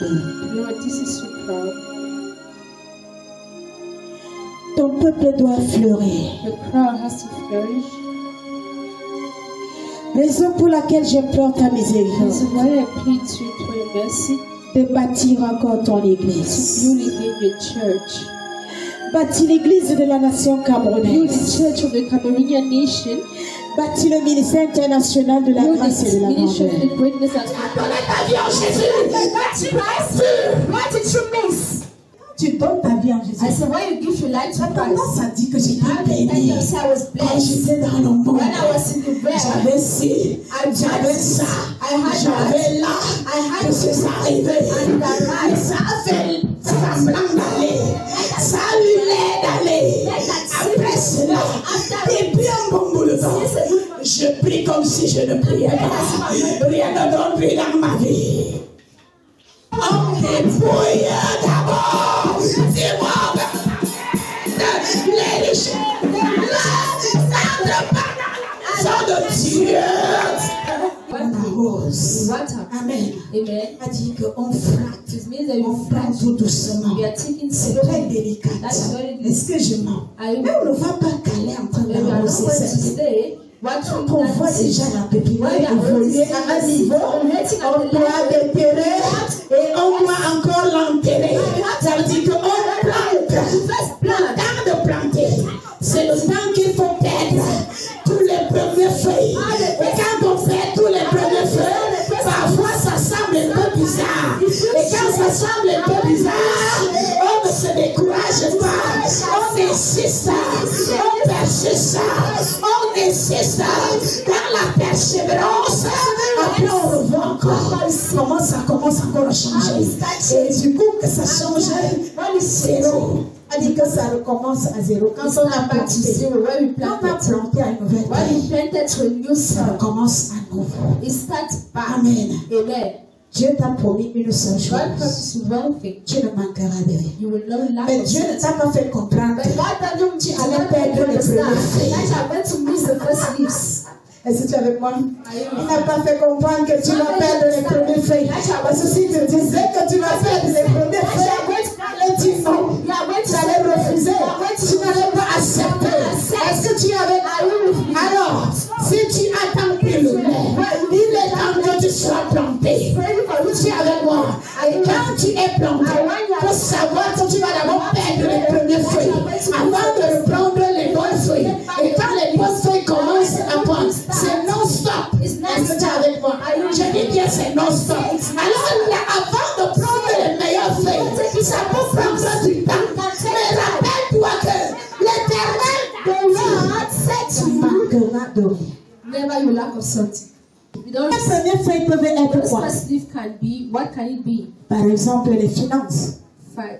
Lord, this is so proud. Ton peuple doit fleurir. The crowd has to flourish. Raison pour laquelle j'implore ta miséricorde. This is why I plead to you for your mercy. De bâtir encore ton To église. build again your church. Bâtir l'église de la nation Build camerounaise. the church of the Cameroonian nation. Bâtir le ministère international de la Build grâce et de the la ministry of grandeur. the greatness and What did you miss? Tu donnes ta vie en I Jésus. said, why you give your life to Comment Christ? ça dit que j'étais How did béni? I say I was Quand blessed? j'étais dans le monde, When I was in the world, j'avais ci, j'avais ça, j'avais là, que c'est arrivé. Et ça a fait semblant d'aller, ça allumait d'aller. Après cela, depuis un bon bout de temps, je prie comme si je ne priais pas. Rien ne donne plus dans ma vie. On dépouille d'abord, dis-moi, les riches, sang de Dieu. Amen. Amen. A dit qu'on frappe. It means that On you prend flash. tout doucement. We are taking C'est très slowly. délicat. That's very Est-ce que je mens? Are you- Mais on ne va pas caler en train We are not d'arroser going to cette stay. What you on voit déjà la pépinière évoluer à un niveau, on doit déterrer et on doit encore l'enterrer. Ça veut dire qu'on plante. Le temps de planter, c'est le temps qu'il faut perdre tous les premiers feuilles. Et quand on fait tous les premiers feuilles, parfois ça semble un peu bizarre. Et quand ça semble un peu bizarre, on ne se décourage pas. On insiste, on persiste, on insiste dans la persévérance. Après on revoit encore comment ça commence encore à changer. Et du coup que ça change, zéro. On dit que ça recommence à zéro. Quand on a planté, quand on a planté à une nouvelle When you terre, planted to a new ça soil, recommence à nouveau. it starts back. Amen. Amen. Dieu t'a promis une seule God chose. promises you one thing. Tu ne manqueras de rien. You will not lack Mais of Dieu ne something. t'a pas fait comprendre But God doesn't tu allais perdre les premiers feuilles. that you are going to miss the first leaves. Est-ce que tu es avec moi? Il n'a pas fait comprendre que tu vas perdre les premiers feuilles. Parce que si tu disais que tu vas perdre les premiers feuilles, tu allais dire non. Tu allais refuser. Tu n'allais pas accepter. Est-ce que tu es avec moi? Alors, si tu attends plus le lait, il est temps que tu sois planté. Tu es avec moi. Et quand tu es planté, il faut savoir que tu vas d'abord perdre les premières feuilles avant de reprendre les bonnes feuilles. Et quand les bonnes feuilles commencent à prendre, c'est non-stop. Est-ce que tu es avec moi? Je dis bien c'est non-stop. Alors là, avant de prendre les meilleures feuilles, ça peut prendre du temps. Mais rappelle-toi que l'Éternel tu manqueras de rien. Never you lack of something. You don't Les premières feuilles peuvent être What quoi? first leaf can be, what can it be? Par exemple, les finances. Fine.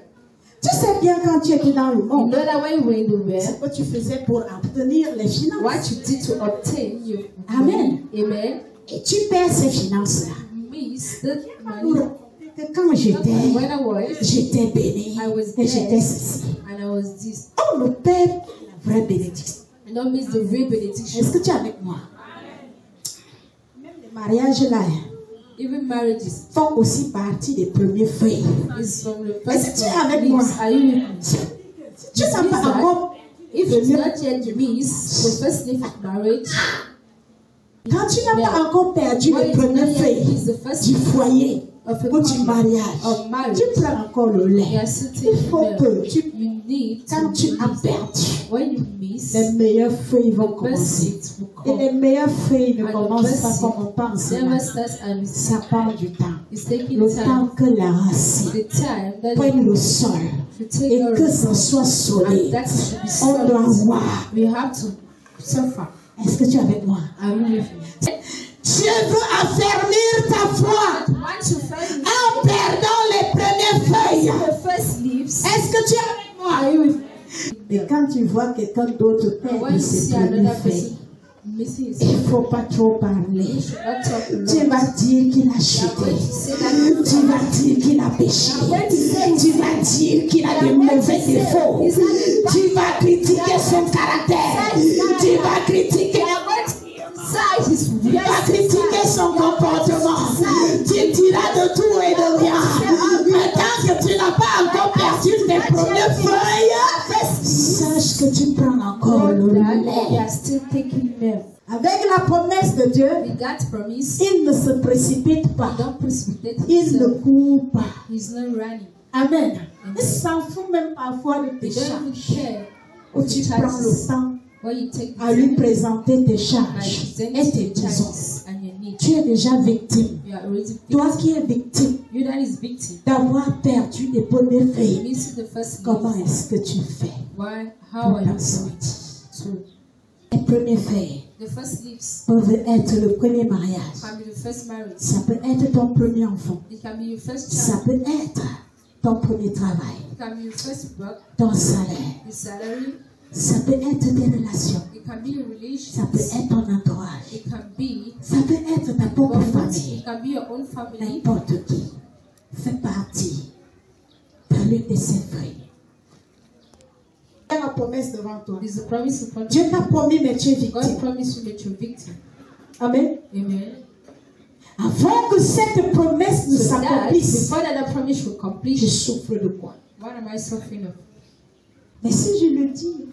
Tu sais bien quand tu étais dans le You monde, know that when you were in the ce world, que tu faisais pour obtenir les finances. what you did to obtain you. Amen. Amen. Et tu perds ces finances-là. Miss the money. Que quand When I was j'étais béni I was et j'étais blessed ceci. and I was this. On ne perd la vraie bénédiction. I don't miss the real benediction. Est-ce que tu es avec moi? Même les mariages là Even marriages font aussi partie des premières feuilles. is from the Est-ce first que tu es avec moi? leaves. Are you with me? Si tu n'as pas encore, If it's not yet miss the first leaf of marriage, quand tu n'as pas encore perdu when les it's not premières yet feuilles miss the first du foyer of a ou du couple mariage, of marriage, tu prends encore le you lait. are still Il taking faut milk. que tu, You need quand to tu as miss. perdu, When you miss, les meilleures feuilles vont first commencer. seeds will Et come. les meilleures feuilles ne And the commencent first pas seed comme on pense. never starts and Ça prend du temps. it's taking Le time. temps que la racine The time that prenne le sol you take et your que ça soit and solide. that should be On doit solid. voir. We have to suffer. Est-ce que tu es avec moi? I'm with you. Dieu veut affermir ta foi Once you find en perdant les premières feuilles. the first leaves, Est-ce que tu es avec moi? are you with me? Et quand tu vois quelqu'un d'autre And when perdre you ses see premières another feuilles, person missing his il ne faut pas trop you parler. should not talk a Tu lot. vas dire qu'il a You are chuté. going to say that Tu vas dire qu'il a péché. Tu vas dire qu'il a de mauvais défauts. Tu vas critiquer son caractère. Tu vas critiquer. Tu vas critiquer son comportement. Tu diras de tout et de rien. premières feuilles, sache que tu prends encore le You lait. are still taking milk. Avec la promesse de Dieu, With that promise, il ne se précipite pas. don't precipitate Il ne himself. court pas. He's not running. Amen. Il s'en fout même parfois de tes He don't even charges. care Où tu prends le temps what you take à lui by présenter tes charges et presenting tes your besoins. charges and your needs. Tu es déjà victime. You are already Toi victim. qui es victime You that is victim. d'avoir perdu des pots de feuilles, Missing the first comment leaf. est-ce que tu fais Why? How pour are you t'en doing sortir? to Les premières feuilles the first leaves peuvent être le premier mariage. can be the first marriage. Ça peut être ton premier enfant. It can be your first Ça child. peut être ton premier travail, It can be your first work, ton salaire. your salary. Ça peut être tes relations. It can be your Ça peut relations. être ton entourage. It can be Ça peut être ta propre famille. It can be your own family. N'importe qui fait partie de l'une de ces feuilles. Il y a la promesse devant toi. There's a promise in front of Dieu you. t'a promis, mais tu es God victime. promised you that you're victim. Amen. Amen. Avant que cette promesse ne So that s'accomplisse, before that promise will je complete, souffre de quoi? what am I suffering of? Mais si je le dis,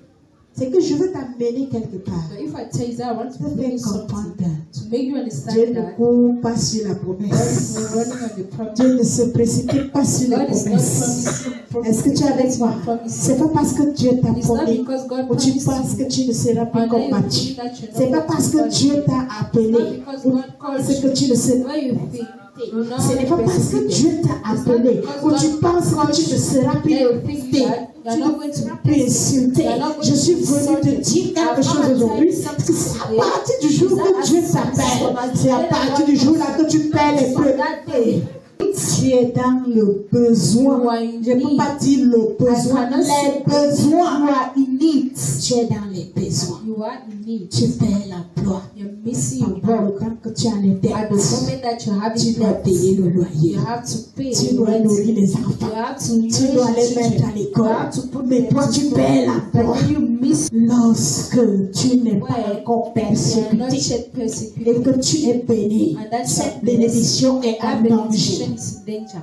c'est que je veux t'amener quelque part. But if I tell you that, I want to Je veux bring faire you something comprendre to make you que Dieu understand ne that court pas sur la God is promesse. not running on the promise. Dieu ne se précipite pas sur la God is not promesse. promising. Est-ce que tu es avec moi? C'est pas parce que Dieu t'a It's not promis because God ou tu promised penses que tu ne seras plus and then you combattu. think that you're C'est not pas parce que going to Dieu t'a It's appelé not because ou God called c'est que you. tu ne sais. Where you think you're not Ce n'est pas parce que Dieu t'a appelé ou tu penses que tu ne seras plus There you think invité. that Tu you're ne not going to seras be plus insulté. You're not going Je to suis be venu te insulted. dire quelque I've chose come and aujourd'hui. tell you something C'est à today. partir du jour que Dieu t'appelle. C'est à partir du jour là que tu perds les From preuves. that day, Tu es dans le besoin. You are in Je ne peux need. pas dire le besoin. I cannot say Les besoins. you are in need. Tu es dans les besoins. You are in need. Tu perds l'emploi. You're missing your Pendant le work. temps que tu as les At the dettes, moment that you're having tu dois debt, payer le loyer. you have to pay. Tu dois rent. nourrir les You enfants. have to Tu dois les mettre à l'école. Mais toi, tu perds l'emploi. But you miss Lorsque tu n'es pas encore you are not persécuté yet et persecuted. que tu es béni, And that's cette bénédiction est That en benediction danger. is in danger.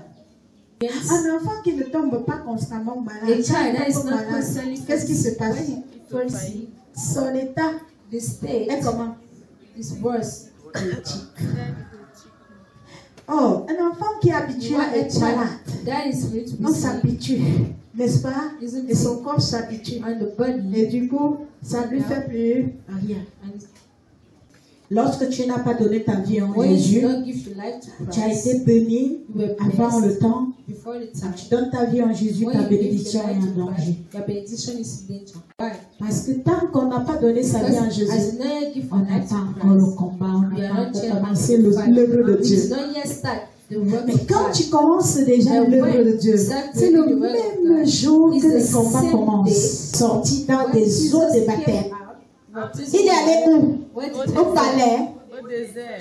Yes. Un enfant qui ne tombe pas constamment malade, A child that is not malade, constantly qu'est-ce qui se passe? falling sick, Son état the state est comment? is worse. Oh, un enfant qui est habitué You are à a être malade, child that is going to be on sick, s'habitue, n'est-ce pas? Isn't Et son corps s'habitue. and the body. Et du coup, ça ne lui fait plus rien. And Lorsque tu n'as pas donné ta vie en when you Jésus, don't give your life to tu as Christ, été béni you were avant le blessed temps. before the Quand time. tu donnes ta vie en Jésus, When ta you give bénédiction your est life en to danger. Christ, your benediction is in danger. Why? Parce que tant qu'on n'a pas donné sa vie en Because Jésus, as you never give on your n'a life pas to encore le Christ, combat, on we n'a are pas not encore yet commencé on the fight. l'œuvre de It's Dieu. not yet start the work Mais of quand God. tu commences déjà And l'œuvre de when Dieu, you start c'est le doing the work of même God, jour it's que the les combats same commencent. day. Sorti dans When des Jesus eaux de came baptême. out, baptism Il est allé où? went to Au palais. Au désert.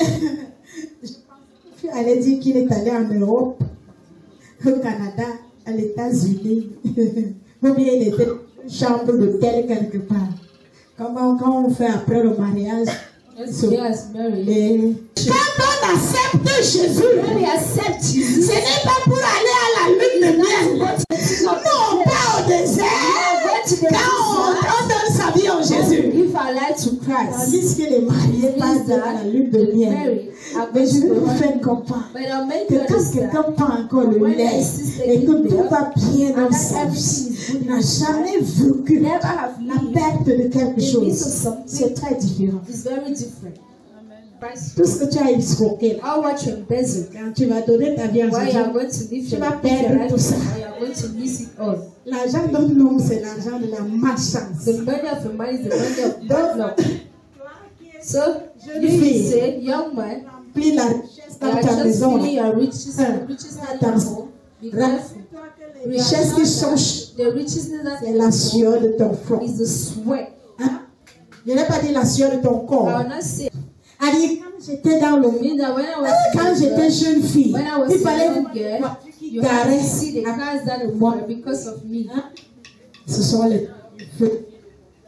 Tu allais dire qu'il est allé en Europe, au Canada, à les États-Unis. Ou bien il était chambre d'hôtel quelque part. Comment quand on fait après le mariage? Let's be as married. Et quand on accepte Jésus, When we accept Jesus, ce n'est pas pour aller à la lune de miel. Non, pas au désert. Quand on donne sa vie en Jésus. give our life to Christ. Tandis que les mariés passent à la lune de miel. Married, are Mais going je to vais the vous one- faire comprendre But I'll make que you quand understand quelqu'un prend encore le lait et que tout va bien dans sa vie, il n'a jamais vécu never have la lived perte de quelque the chose. midst of something. C'est très différent. It's very different. Christ, Tout ce que tu as escroqué, how much you embezzle, quand tu vas donner ta vie en why you are Jésus, going to live tu your vas life, perdre tout ça. why you are going to miss it all. L'argent d'un homme, c'est l'argent de la malchance. The money of a man is the money of bad luck. So, Jeune you fille. say, young man, Plie la richesse you dans are ta just maison. feeling your riches, Hein. riches that Attends. you hold. Be careful. Les richesses qui sont, The riches that c'est la sueur de ton front. is the sweat. Hein? Je n'ai pas dit la sueur de ton I corps. will not say. Elle dit, quand j'étais dans le Mean that when I was quand j'étais jeune fille, when I was il a fallait young girl, you have garer. to see the cars that were because of me. Ce sont les feuilles.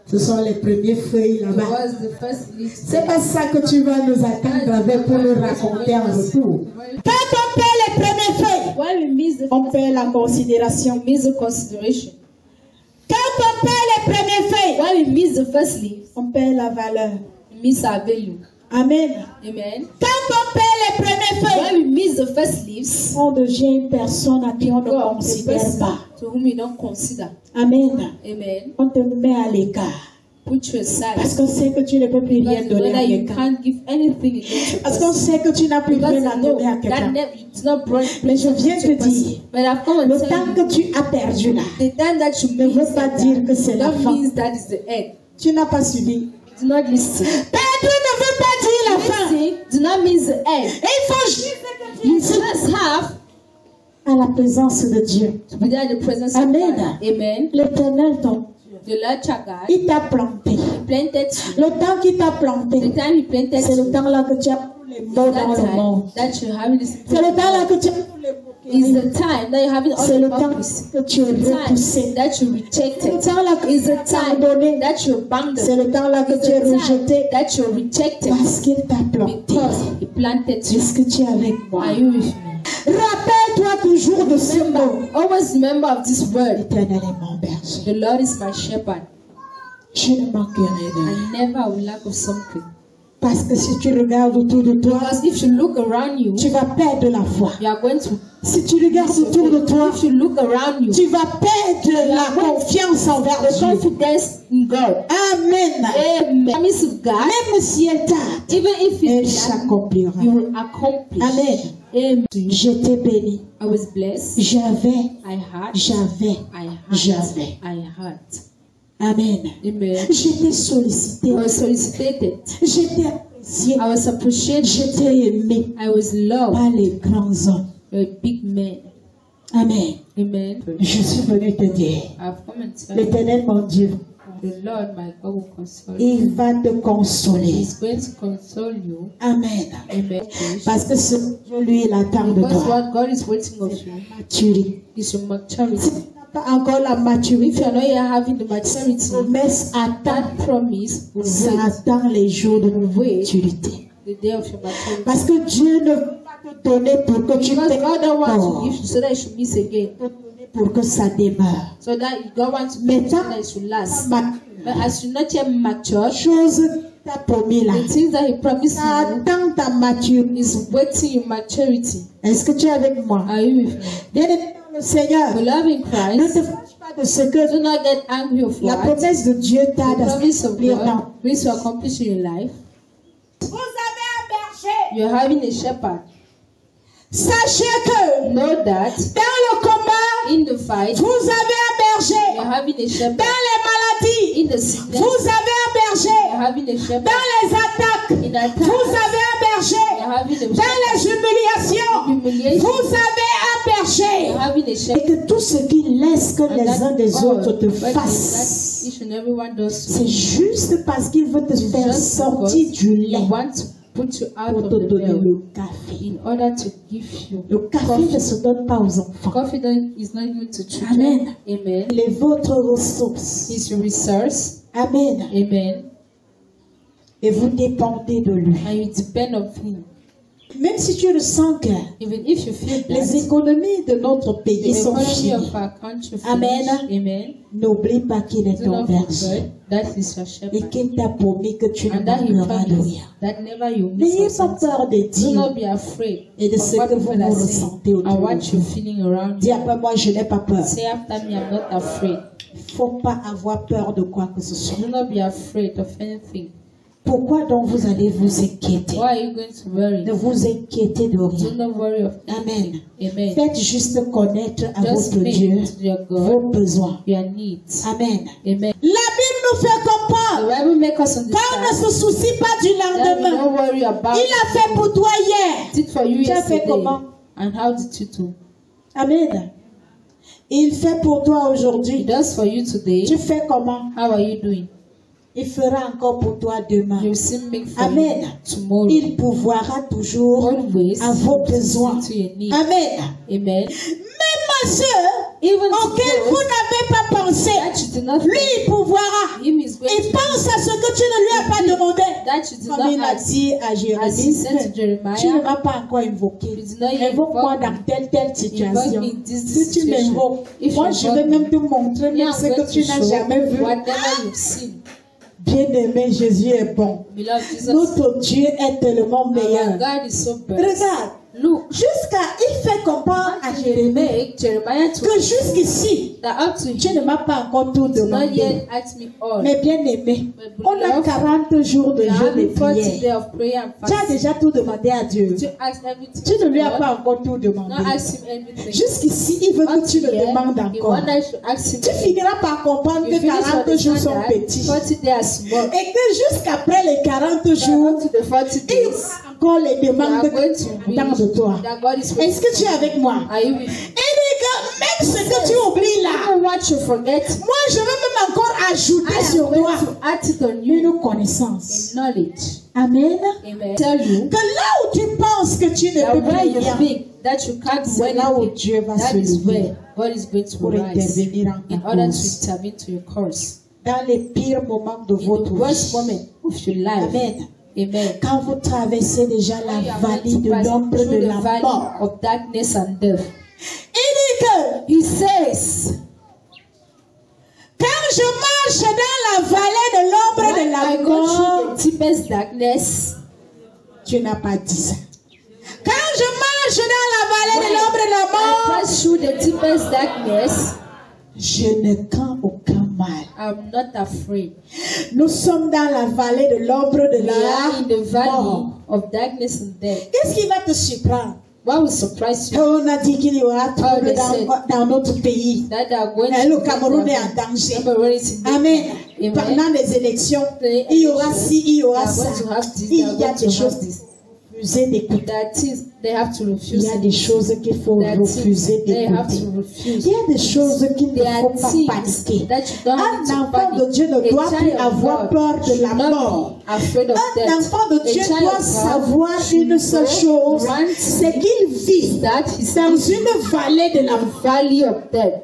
Ce sont les premières feuilles It là-bas. was the first leaf. C'est pas ça que tu vas nous attendre avec pour nous raconter en retour. Quand on perd les premières feuilles, Why we miss the on perd la considération. miss the consideration. Quand on perd les premières feuilles, When we miss the first leaf, on perd la valeur. we miss our value. Amen. Amen. Quand on perd les premières feuilles, When we miss the first leaves, on devient une personne à qui on ne God, the considère person pas. to whom you don't consider. Amen. Amen. On te met à l'écart. Put you aside. Parce qu'on sait que tu ne peux plus rien Because you know donner à that you quelqu'un. can't give anything against your Parce qu'on person. sait que tu n'as plus Because rien you à know donner à that quelqu'un. it's not brought Mais je viens te dire, But I've come le and tell temps you, que tu as perdu là, the time that you ne miss veut pas dire que c'est la that fin. means that is the end. Tu n'as pas suivi. Do not listen. Perdu ne veut pas dire la fin. Listen do not mean the end. Et il faut juste You just have à la présence de Dieu. to be there in the presence of Amen. God. Amen. L'Éternel, ton The Lord your God, il t'a planté. He planted you. Le temps qu'il t'a The planté, time He planted c'est le you, temps là que tu as tous les mots dans that le monde. time that you're having this C'est le temps là que tu as tous les is mots. the time that you're having all C'est the le temps purpose. que tu es The time repoussé. that you C'est le rejected. temps là que Is tu the es time abandonné. that you're C'est abandoned. le temps là que Is tu es the time rejeté that you're rejected parce qu'il t'a planté. because He planted you. Est-ce que tu es avec moi? Are you with me? Rappelle-toi toujours de ce mot. Always remember of this word. L'Éternel est mon berger. The Lord is my shepherd. Je ne manquerai de rien. I never will lack of something. Parce que si tu regardes autour de toi, Because if you look around you, tu vas perdre la foi. you are going to. Si tu regardes autour de toi, If you look around you, tu vas perdre la confiance envers the Dieu. confidence in God. Amen. Amen. Promise of God, Même si elle tarde, even if elle it's done, s'accomplira. you will accomplish. Amen. Amen. J'étais béni. I was blessed. J'avais, I had. j'avais. I had. Amen. Amen. J'étais sollicité. I was solicited. J'étais apprécié. I was appreciated. J'étais aimé I was loved par les grands hommes. by big men. Amen. Amen. Je suis venu te dire, I've come and tell you, l'Éternel mon Dieu, the Lord my God will console you. il va te consoler. He's going to console you. Amen. Amen. Parce que ce que Dieu, lui, il attend de Because toi, what God is waiting of you maturité. is your Si maturity. tu n'as pas encore la If maturité, you are not yet having the maturity, promesse attend, that promise will ça wait attend les jours de maturité. the day of your maturity. Parce que Dieu ne veut pas te donner pour que tu Because payes God don't want to encore, give you so that it should miss again. pour que ça demeure. So that God wants to Mais give you so tant that it should last. ma But as you're not yet mature, chose t'a promis là, the things that He promised ça you attend ta maturité. is waiting your maturity. Est-ce que tu es avec moi? Are you with me? Bien-aimé dans le Seigneur, Beloved in ne te Christ, fâche pas de ce que do not get angry of la what promesse de Dieu t'a the promise of d'accomplir dans. God brings to accomplish in your life. Vous avez un berger. You're having a shepherd. Sachez que Know that dans le combat, in the fight, vous avez un berger. you're having a shepherd. Dans les maladies, In the sickness, vous avez un you're berger. having a shepherd. Dans les attaques, In attack, vous avez un berger. you're having a Dans shepherd. les humiliations, Humiliation, vous avez un berger. you're having a Et shepherd. que tout ce qui laisse que And les that uns des all autres te what fassent, that each and every one does to c'est you. juste parce qu'il veut te It's faire just sortir because du He lait wants to put you out pour of te the donner milk le café. in order to give you Le café ne se donne pas aux enfants. confidence. Is not given to children. Amen. Amen. Il est votre ressource. He's your resource. Amen. Amen. Et vous dépendez de lui. And you depend on Him. Même si tu ressens que Even if you feel les that économies de notre pays the sont economy finies, of our country Amen. finished, Amen. n'oublie pas qu'il est Do ton not berger forget that is your et shepherd. qu'il t'a promis que tu ne And that He manqueras de promised rien. that never you miss N'ayez out pas something. peur de Do dire not be afraid et de of ce what que vous people are vous saying ressentez autour and de what vous. you're feeling around Dis you. après moi, je n'ai pas peur. Say after me, I'm not afraid. Il ne faut pas avoir peur de quoi que ce soit. Do not be afraid of anything. Pourquoi donc vous allez vous inquiéter? Why are you going to worry? Ne vous inquiétez de Do rien. not worry of Amen. Amen. Faites juste connaître à Just votre Dieu make to your vos God besoins. your needs. Amen. Amen. La Bible nous fait The comprendre Bible makes us qu'on ne understand se soucie pas du that we lendemain. don't worry about Il a fait pour toi hier. did for you Tu as fait yesterday. comment? And how did you do? Amen. Il fait pour toi He aujourd'hui. does for you today. Tu fais comment? How are you doing? Il fera encore pour toi demain. He will still make for Amen. you tomorrow. Il pourvoira toujours Always à vos besoins. to your needs. Amen. Amen. Même à ceux Even to auxquels vous those n'avez pas pensé, that you did not lui il pourvoira. Him is going Il to pense à ce que tu ne lui as pas demandé. that you did Comme il not a ask. dit à As he Jérémie, said to tu ne Jeremiah, m'as pas encore invoqué. you did not Invoque-moi invoke dans me. telle situation. Invoke in this Si tu situation. m'invoques, If moi you je invoke vais même te montrer Me, même I'm ce going que to tu n'as show jamais vu. whatever you've seen. Bien-aimé, Jésus est bon. Beloved Jesus, Notre Dieu est tellement our meilleur. God is so best. Regarde, Look, jusqu'à, il fait comprendre à Jérémie make Jeremiah to que jusqu'ici, that up to tu him ne m'as pas encore tout not demandé. yet asked me all. Mais bien aimé, My on a beloved, 40 jours de we are jeûne et having 40 prière. days of prayer and Tu as fasting. déjà tout demandé à Dieu. To ask everything. Tu ne lui as to pas God, encore tout demandé. not ask him everything. Jusqu'ici, il veut que tu le Here, demandes he encore. wants us to ask him. Tu finiras par comprendre You que finish 40 jours sont understand that petits. 40 days are small. Et que jusqu'après les 40 Up jours, to the 40 il days, va encore les you demandes are going to dans de toi. reach that God is with Est-ce que tu es avec moi? Are you with me? Il dit que même ce que tu oublies là, Even what you forget, moi je vais même encore ajouter I am sur going toi to add it on you une connaissance. in knowledge. Amen. Amen. Tell you Que là où tu penses que tu ne that peux where plus you rien, think that you can't do c'est là où anything, Dieu va that se is lever where God is going to pour rise intervenir en in ta order to cause. intervene to your cause. Dans les pires moments de In votre the worst vie. moment of your life. Amen. Amen. Quand vous traversez déjà You la are vallée going de to pass l'ombre through de the la valley mort, of darkness and death. il dit que He says, quand je marche dans la vallée de l'ombre de when I la go mort, through the deepest darkness, tu n'as pas dit ça. Quand je marche dans la vallée de when l'ombre de la I mort, pass through the deepest darkness, je ne crains aucun mal. I'm not afraid. Nous sommes dans la vallée de l'ombre de We are in the la valley mort. of darkness and death. Qu'est-ce qui va te surprendre? What will surprise you? On a dit qu'il y aura trouble they said dans notre pays. that they are going Le to Cameroun est en danger. Cameroon is in danger. Amen. Amen. Pendant les élections, il y aura ci, il y They aura are ça. going to have this, they Il are y a going des to choses have this. refusées d'écouter. There are things they have to Il refuse. y a des choses qu'il faut There are refuser things they have d'écouter. to refuse. Il y a des choses qu'il ne There are faut pas things paniquer. that you don't Un need to enfant de panic. Dieu ne A doit plus child of avoir God peur de should la not mort. be afraid of Un death. enfant de A Dieu child doit of God savoir should une seule chose, want c'est qu'il vit that he's dans une vallée de la mort. valley of death.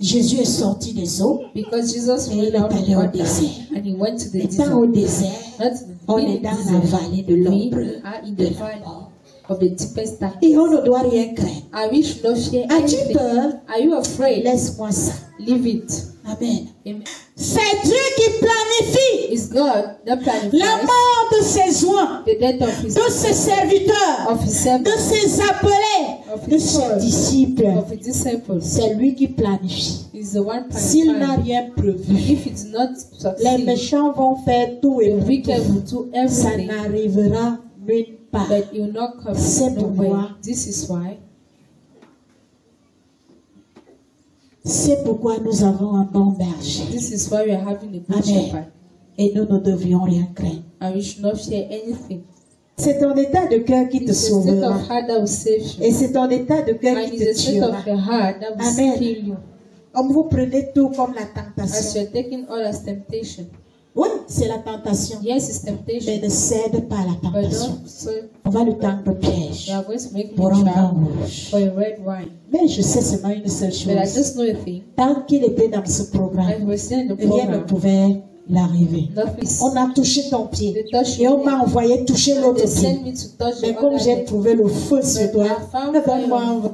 Jésus est sorti des eaux. Because Jesus Et il went est out of allé au water désert. and he went to the Étant au desert. désert, Not on in est the dans desert. la vallée de We l'ombre. are in the valley of the deepest darkness. Et on ne doit rien craindre. And we should not fear As-tu anything. peur? Are you afraid? Laisse-moi ça. Leave it. Amen. Amen. C'est Dieu qui planifie Is God that la planifies mort de ses oins, the death of his de ses serviteurs, of his servants, de ses appelés, de ses disciples. of his disciples? C'est lui qui planifie. Is the one S'il n'a planifying. rien prévu, If it's not les succeed, méchants vont faire tout et the pour wicked tout. will do Ça everything, n'arrivera nulle part. but it will not come C'est nowhere. pourquoi- This is why C'est pourquoi nous avons un bon berger. this is why we are having a good Amen. shepherd, Et nous ne devrions rien craindre. and we should not fear anything. C'est ton état de cœur qui te It's a state sauvera. of heart that will save you, Et c'est ton état de cœur and qui it's a te state tuera. of the heart that will Amen. kill you. Comme vous prenez tout comme la As tentation. you're taking all as temptation. Oui, c'est la tentation. Yes, it's Mais temptation, ne cède pas à la but tentation. don't. So On va lui tendre piège you are going to make me pour un vin trap rouge. for a red wine. Mais je sais seulement une seule But I chose. just know a thing. Tant qu'il était dans ce And programme, we're still in the rien ne program. pouvait l'arriver. Nothing. On a touché ton pied. They touch Et on me. m'a envoyé toucher l'autre They pied. send me to touch Mais the comme other j'ai leg. trouvé le feu sur toi, donne-moi un vin.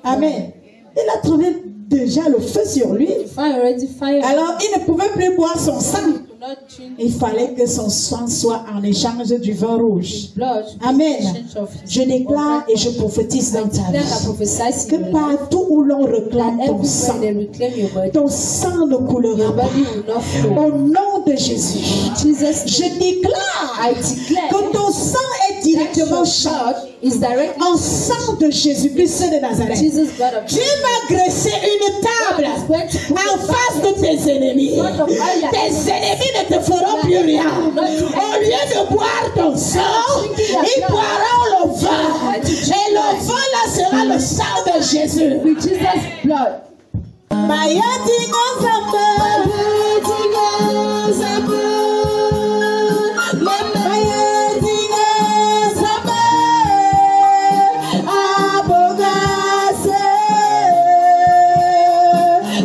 Amen. Il a trouvé déjà le feu sur lui. If I already fire, Alors il ne pouvait plus boire son sang. you could not drink Il fallait que son sang soit en échange du vin rouge. his blood. Amen. Exchange of his Je déclare et je prophétise dans ta Then I vie prophesy que in your life partout où l'on réclame that ton sang, everywhere they reclaim your body, ton sang ne your coulera pas. body will not flow. Au nom de Jésus, Jesus, je déclare I declare que ton sang est that directement your chargé blood is directly en sang de Jésus-Christ de Nazareth. Jesus' blood of Dieu va graisser une table en face de tes ennemis. Tes ennemis ne te feront plus rien. Au lieu de boire ton sang, ils boiront le vin. Et le vin là sera le sang de Jésus. with Jesus' blood.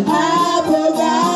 Abogase.